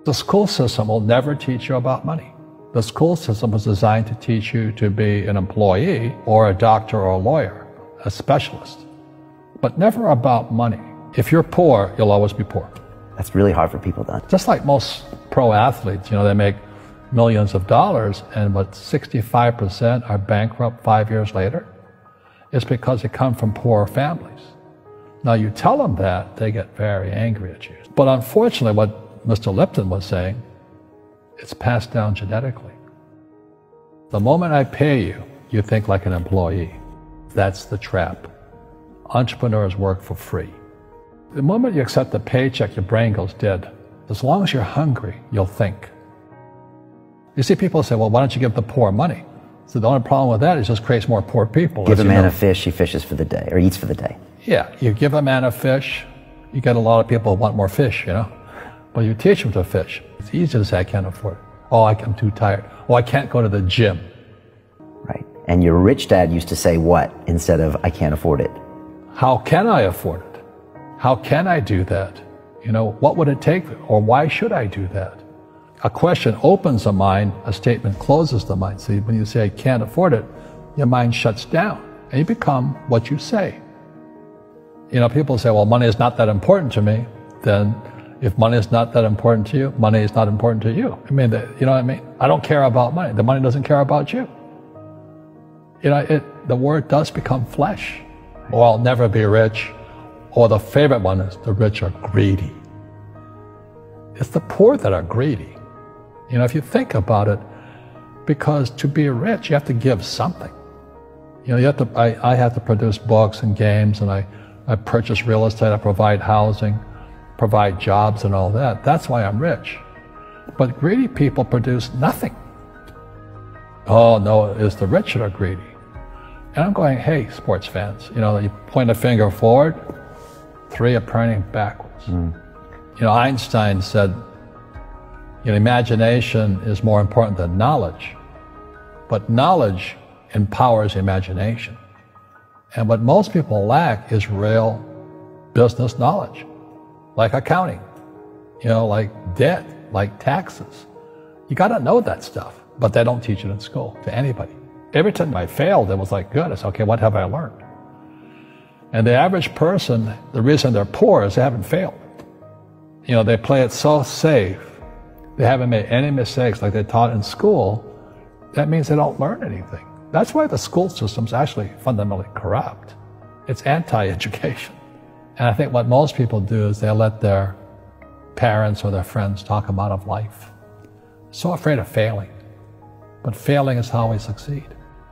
The school system will never teach you about money. The school system was designed to teach you to be an employee or a doctor or a lawyer, a specialist, but never about money. If you're poor, you'll always be poor. That's really hard for people to. Just like most pro athletes, they make millions of dollars, and 65% are bankrupt 5 years later. It's because they come from poor families. Now you tell them that, they get very angry at you. But unfortunately, what Mr. Lipton was saying, it's passed down genetically. The moment I pay you, you think like an employee. That's the trap. Entrepreneurs work for free. The moment you accept a paycheck, your brain goes dead. As long as you're hungry, you'll think. You see people say, well, why don't you give the poor money? So the only problem with that is it just creates more poor people. Give a man a fish, he fishes for the day, or eats for the day. Yeah, you give a man a fish, you get a lot of people who want more fish, But you teach them to fish. It's easy to say, I can't afford it. Oh, I'm too tired. Oh, I can't go to the gym. Right. And your rich dad used to say what instead of, I can't afford it? How can I afford it? How can I do that? What would it take? Or why should I do that? A question opens the mind, a statement closes the mind. See, when you say, I can't afford it, your mind shuts down, and you become what you say. People say, well, money is not that important to me. Then if money is not that important to you, money is not important to you. You know what I mean? I don't care about money. The money doesn't care about you. The word does become flesh. Or I'll never be rich. Or the favorite one is the rich are greedy. It's the poor that are greedy. If you think about it, because to be rich, you have to give something. I have to produce books and games, and I purchase real estate, I provide housing, provide jobs and all that. That's why I'm rich. But greedy people produce nothing. Oh no, it's the rich that are greedy. And I'm going, hey, sports fans, you point a finger forward, 3 are pointing backwards. Einstein said, imagination is more important than knowledge, but knowledge empowers imagination. And what most people lack is real business knowledge, like accounting, like debt, like taxes. You got to know that stuff, but they don't teach it in school to anybody. Every time I failed, it was like, good. I said, okay, what have I learned? And the average person, the reason they're poor is they haven't failed. They play it so safe. They haven't made any mistakes like they taught in school. That means they don't learn anything. That's why the school system's actually fundamentally corrupt. It's anti-education. And I think what most people do is they let their parents or their friends talk them out of life. So afraid of failing. But failing is how we succeed.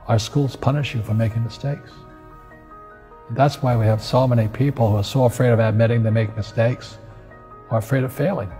Our schools punish you for making mistakes. That's why we have so many people who are so afraid of admitting they make mistakes or afraid of failing.